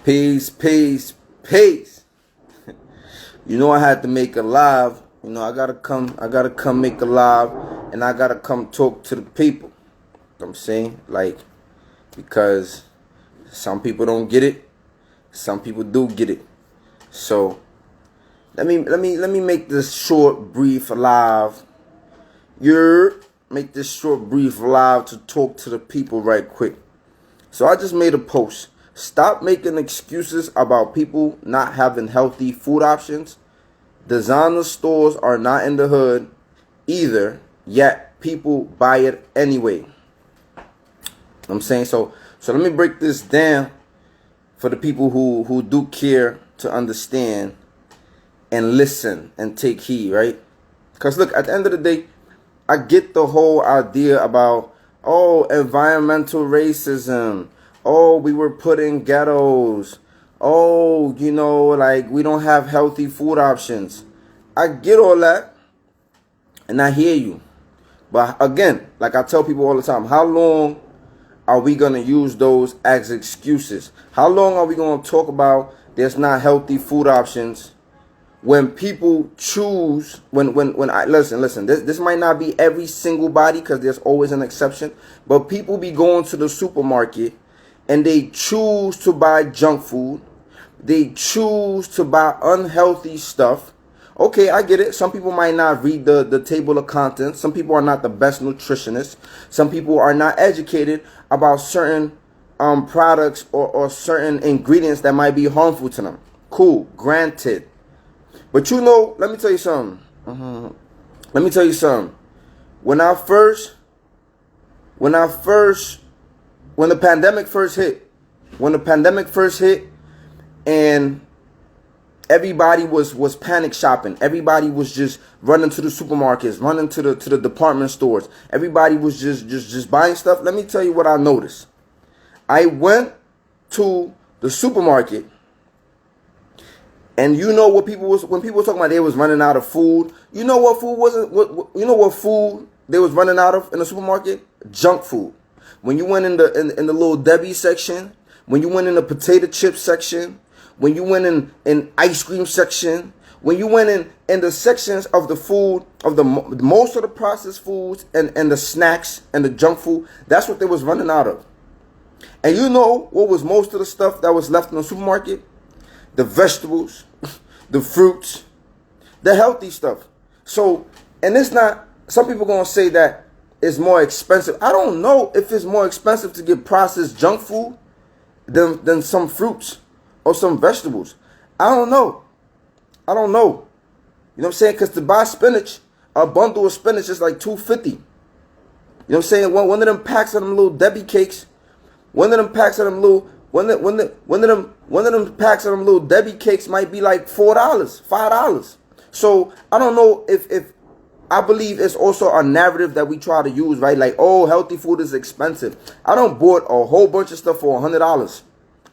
Peace, peace, peace. You know I had to make a live. You know I gotta come make a live, and I gotta come talk to the people. You know what I'm saying, like, because some people don't get it, some people do get it. So let me make this short, brief live. Make this short, brief live to talk to the people right quick. So I just made a post. Stop making excuses about people not having healthy food options. Designer stores are not in the hood either, yet people buy it anyway. You know what I'm saying? So let me break this down for the people who do care to understand and listen and take heed, right? Because look, at the end of the day, I get the whole idea about, environmental racism. We were put in ghettos. Like we don't have healthy food options. I get all that, and I hear you. But again, like I tell people all the time, how long are we going to use those as excuses? How long are we going to talk about there's not healthy food options when people choose, listen, this might not be every single body because there's always an exception, but people be going to the supermarket and they choose to buy junk food. They choose to buy unhealthy stuff. Okay, I get it. Some people might not read the table of contents. Some people are not the best nutritionists. Some people are not educated about certain products or certain ingredients that might be harmful to them. Cool, granted. But let me tell you something. Let me tell you something. When the pandemic first hit, and everybody was panic shopping. Everybody was just running to the supermarkets, running to the department stores. Everybody was just buying stuff. Let me tell you what I noticed. I went to the supermarket, and when people were talking about they was running out of food, you know what food they was running out of in the supermarket? Junk food. When you went in the little Debbie section, when you went in the potato chip section, when you went in ice cream section, when you went in the sections of the food, of the most of the processed foods and the snacks and the junk food, that's what they was running out of. And you know what was most of the stuff that was left in the supermarket? The vegetables, the fruits, the healthy stuff. So, and it's not, some people going to say that it's more expensive. I don't know if it's more expensive to get processed junk food than some fruits or some vegetables. I don't know. You know what I'm saying? Because to buy spinach, a bundle of spinach is like $2.50. You know what I'm saying? One of them packs of them little Debbie cakes, one of them packs of them little Debbie cakes might be like $4, $5. So I don't know if I believe it's also a narrative that we try to use, right? Like, healthy food is expensive. I don't bought a whole bunch of stuff for $100.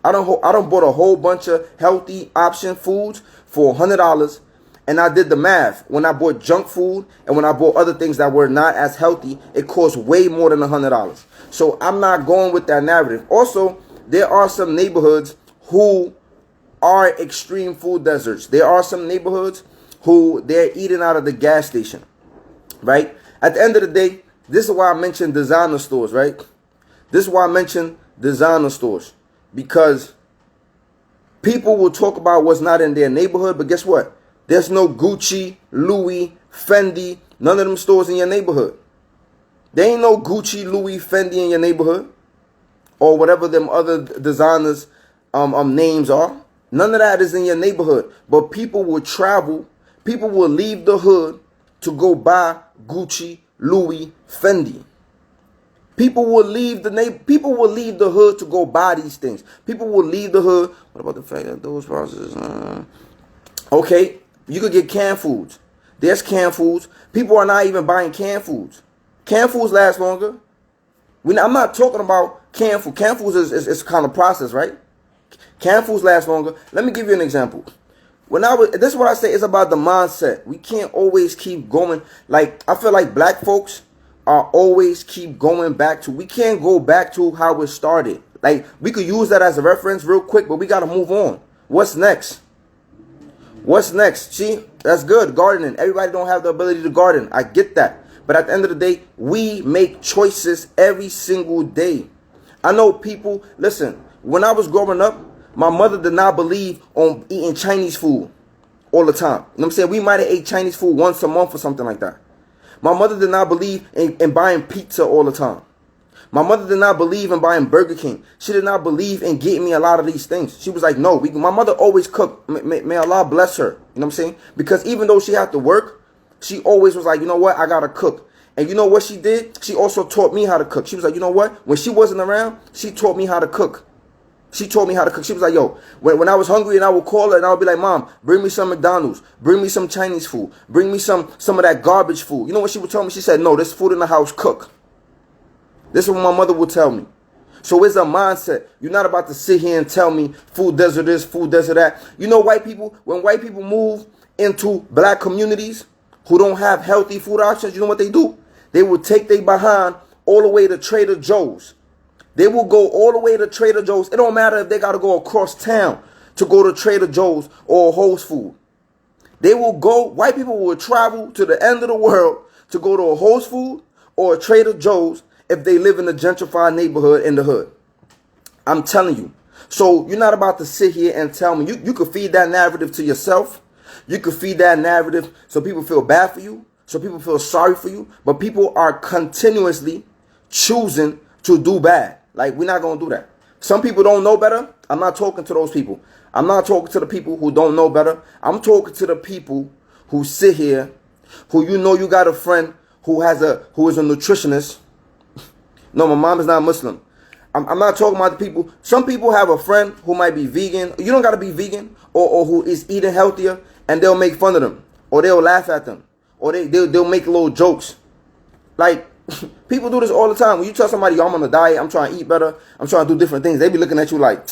I don't bought a whole bunch of healthy option foods for $100, and I did the math. When I bought junk food and when I bought other things that were not as healthy, it cost way more than $100. So I'm not going with that narrative. Also, there are some neighborhoods who are extreme food deserts. There are some neighborhoods who they're eating out of the gas station, right? At the end of the day, this is why I mentioned designer stores, right? This is why I mentioned designer stores. Because people will talk about what's not in their neighborhood, but guess what? There's no Gucci, Louis, Fendi, none of them stores in your neighborhood. There ain't no Gucci, Louis, Fendi in your neighborhood, or whatever them other designers' names are. None of that is in your neighborhood. But people will travel. People will leave the hood to go buy Gucci, Louis, Fendi. People will leave the hood to go buy these things. People will leave the hood. What about the fact that those processes? Okay, you could get canned foods. There's canned foods. People are not even buying canned foods. Canned foods last longer. I'm not talking about canned food. Canned foods is kind of processed, right? Canned foods last longer. Let me give you an example. This is what I say. It's about the mindset. We can't always keep going. Like, I feel like black folks are always keep going back to, we can't go back to how it started. Like, we could use that as a reference real quick, but we got to move on. What's next? What's next? See, that's good. Gardening. Everybody don't have the ability to garden. I get that. But at the end of the day, we make choices every single day. I know people, listen, when I was growing up, my mother did not believe on eating Chinese food all the time. You know what I'm saying? We might have ate Chinese food once a month or something like that. My mother did not believe in buying pizza all the time. My mother did not believe in buying Burger King. She did not believe in getting me a lot of these things. She was like, no. My mother always cooked. May Allah bless her. You know what I'm saying? Because even though she had to work, she always was like, you know what? I got to cook. And you know what she did? She also taught me how to cook. She was like, you know what? When she wasn't around, she taught me how to cook. She taught me how to cook. She was like, yo, when I was hungry and I would call her and I would be like, Mom, bring me some McDonald's. Bring me some Chinese food. Bring me some of that garbage food. You know what she would tell me? She said, no, this food in the house, cook. This is what my mother would tell me. So it's a mindset. You're not about to sit here and tell me food does or this, food does or that. You know, white people, when white people move into black communities who don't have healthy food options, you know what they do? They will take their behind all the way to Trader Joe's. They will go all the way to Trader Joe's. It don't matter if they got to go across town to go to Trader Joe's or Whole Foods. They will go, white people will travel to the end of the world to go to a Whole Foods or a Trader Joe's if they live in a gentrified neighborhood in the hood. I'm telling you. So you're not about to sit here and tell me. You could feed that narrative to yourself. You could feed that narrative so people feel bad for you, so people feel sorry for you. But people are continuously choosing to do bad. Like, we're not going to do that. Some people don't know better. I'm not talking to those people. I'm not talking to the people who don't know better. I'm talking to the people who sit here, who you know you got a friend who is a nutritionist. No, my mom is not Muslim. I'm not talking about the people. Some people have a friend who might be vegan. You don't got to be vegan, or who is eating healthier, and they'll make fun of them, or they'll laugh at them, or they'll make little jokes. Like, people do this all the time. When you tell somebody, yo, I'm on a diet, I'm trying to eat better, I'm trying to do different things, they be looking at you like,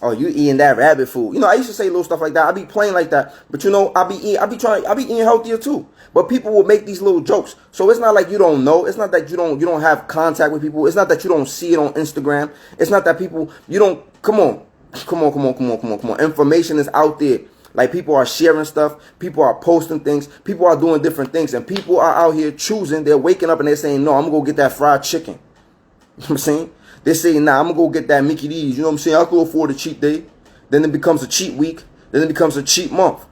oh, you eating that rabbit food. You know, I used to say little stuff like that. I be playing like that. But you know, I be eating healthier too. But people will make these little jokes. So it's not like you don't know. It's not that you don't have contact with people. It's not that you don't see it on Instagram. It's not that come on. Information is out there. Like, people are sharing stuff. People are posting things. People are doing different things. And people are out here choosing. They're waking up and they're saying, no, I'm going to go get that fried chicken. You know what I'm saying? They say, nah, I'm going to go get that Mickey D's. You know what I'm saying? I could afford a cheat day. Then it becomes a cheat week. Then it becomes a cheat month.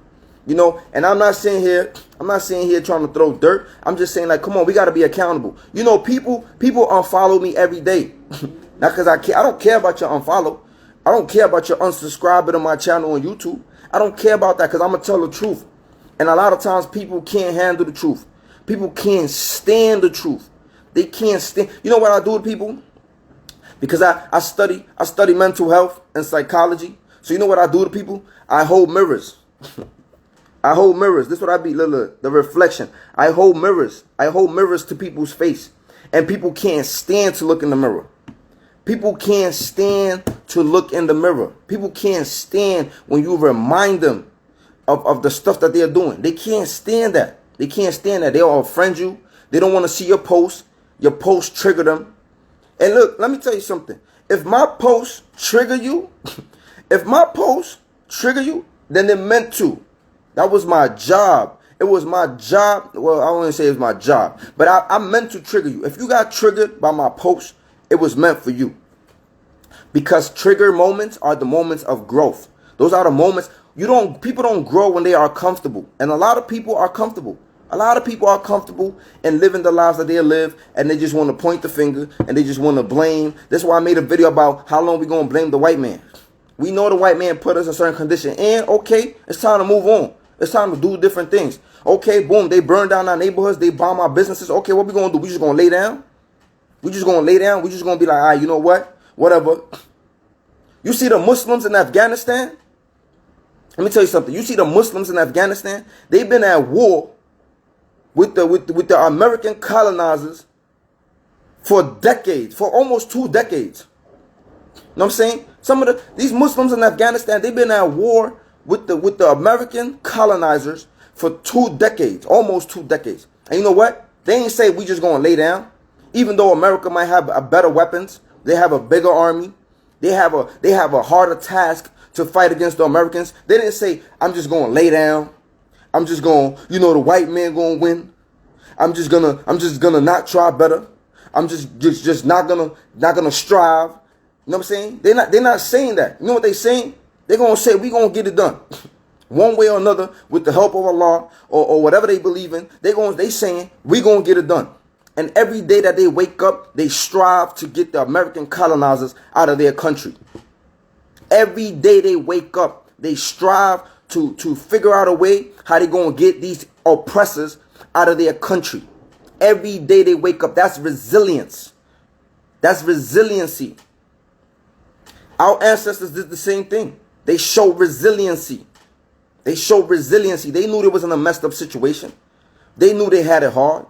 You know, and I'm not saying here trying to throw dirt. I'm just saying, like, come on, we got to be accountable. You know, people unfollow me every day. Not because I care. I don't care about your unfollow. I don't care about your unsubscribing to my channel on YouTube. I don't care about that, because I'm going to tell the truth. And a lot of times people can't handle the truth. People can't stand the truth. They can't stand. You know what I do to people? Because I study mental health and psychology. So you know what I do to people? I hold mirrors. I hold mirrors. This is what I be, look, the reflection. I hold mirrors. I hold mirrors to people's face. And people can't stand to look in the mirror. People can't stand to look in the mirror. People can't stand when you remind them of the stuff that they're doing. They can't stand that. They can't stand that. They'll unfriend you. They don't want to see your post. Your post trigger them. And look, let me tell you something. If my post trigger you, then it meant to. That was my job. It was my job. Well, I wouldn't say it was my job, but I meant to trigger you. If you got triggered by my post, it was meant for you. Because trigger moments are the moments of growth. Those are the moments people don't grow when they are comfortable. And a lot of people are comfortable. A lot of people are comfortable in living the lives that they live, and they just want to point the finger and they just want to blame. That's why I made a video about how long we going to blame the white man. We know the white man put us in a certain condition, and okay, it's time to move on. It's time to do different things. Okay, boom, they burn down our neighborhoods, they bomb our businesses. Okay, what we going to do? We just going to lay down? We just going to lay down? We just going to be like, all right, you know what? Whatever. You see the Muslims in Afghanistan? Let me tell you something. You see the Muslims in Afghanistan? They've been at war with the American colonizers for decades, for almost 2 decades. You know what I'm saying? These Muslims in Afghanistan, they've been at war with the American colonizers for 2 decades, almost 2 decades. And you know what? They ain't say we just gonna lay down. Even though America might have a better weapons, they have a bigger army, They have a harder task to fight against the Americans. They didn't say, I'm just gonna lay down. I'm just gonna, the white man gonna win. I'm just gonna not try better. I'm just not gonna strive. You know what I'm saying? They're not saying that. You know what they saying? They're gonna say we gonna get it done. One way or another, with the help of Allah or whatever they believe in, they saying we gonna get it done. And every day that they wake up, they strive to get the American colonizers out of their country. Every day they wake up, they strive to figure out a way how they gonna get these oppressors out of their country. Every day they wake up. That's resilience. That's resiliency. Our ancestors did the same thing. They showed resiliency. They showed resiliency. They knew they was in a messed up situation. They knew they had it hard.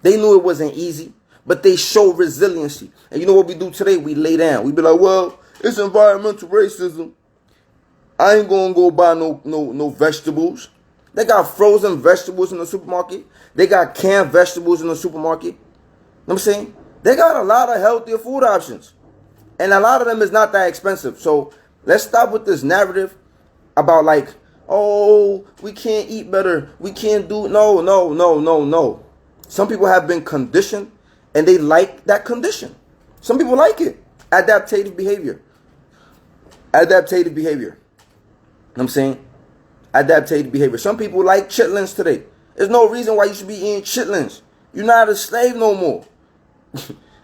They knew it wasn't easy. But they showed resiliency. And you know what we do today? We lay down. We be like, well, it's environmental racism. I ain't gonna go buy no vegetables. They got frozen vegetables in the supermarket. They got canned vegetables in the supermarket. You know what I'm saying? They got a lot of healthier food options. And a lot of them is not that expensive. So let's stop with this narrative about like, oh, we can't eat better. We can't do, no. Some people have been conditioned and they like that condition. Some people like it. Adaptive behavior. Adaptive behavior. You know what I'm saying? Adaptive behavior. Some people like chitlins today. There's no reason why you should be eating chitlins. You're not a slave no more.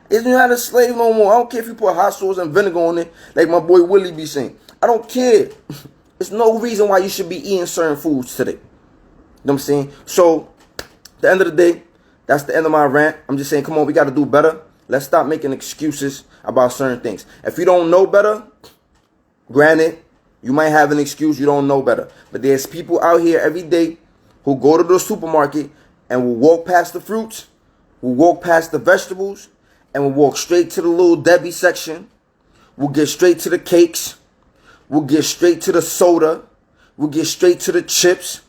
You're not a slave no more. I don't care if you put hot sauce and vinegar on it, like my boy Willie be saying. I don't care. There's no reason why you should be eating certain foods today. You know what I'm saying? So, at the end of the day, that's the end of my rant. I'm just saying, come on, we got to do better. Let's stop making excuses about certain things. If you don't know better, granted, you might have an excuse, you don't know better. But there's people out here every day who go to the supermarket and will walk past the fruits, will walk past the vegetables, and will walk straight to the little Debbie section. We'll get straight to the cakes. We'll get straight to the soda. We'll get straight to the chips.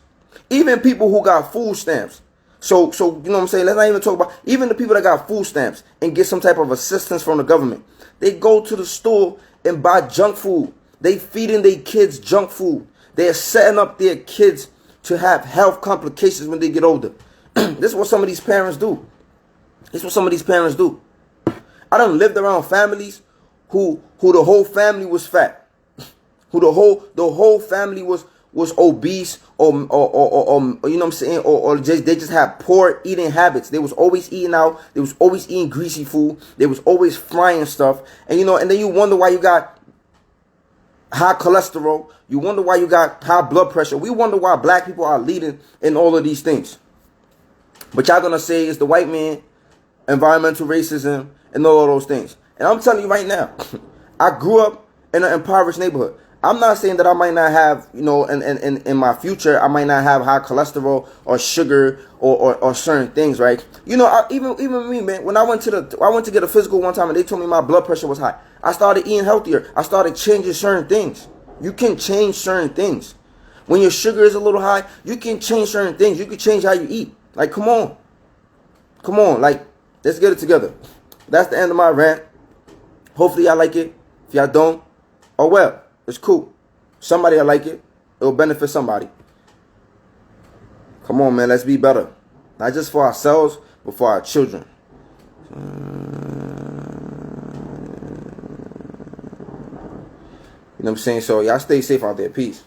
Even people who got food stamps. So you know what I'm saying? Let's not even talk about even the people that got food stamps and get some type of assistance from the government. They go to the store and buy junk food. They feeding their kids junk food. They're setting up their kids to have health complications when they get older. This is what some of these parents do. This is what some of these parents do. I done lived around families who the whole family was fat, who the whole family was obese or you know what I'm saying, or they just had poor eating habits. They was always eating out. They was always eating greasy food. They was always frying stuff, and and then you wonder why you got high cholesterol. You wonder why you got high blood pressure. We wonder why black people are leading in all of these things. But y'all gonna say it's the white man, environmental racism, and all of those things. And I'm telling you right now, I grew up in an impoverished neighborhood. I'm not saying that I might not have, in my future, I might not have high cholesterol or sugar or certain things, right? Even me, man, when I went to get a physical one time and they told me my blood pressure was high, I started eating healthier. I started changing certain things. You can change certain things. When your sugar is a little high, you can change certain things. You can change how you eat. Like, come on. Like, let's get it together. That's the end of my rant. Hopefully y'all like it. If y'all don't, oh well. It's cool. Somebody will like it. It'll benefit somebody. Come on, man. Let's be better. Not just for ourselves, but for our children. You know what I'm saying? So y'all stay safe out there. Peace.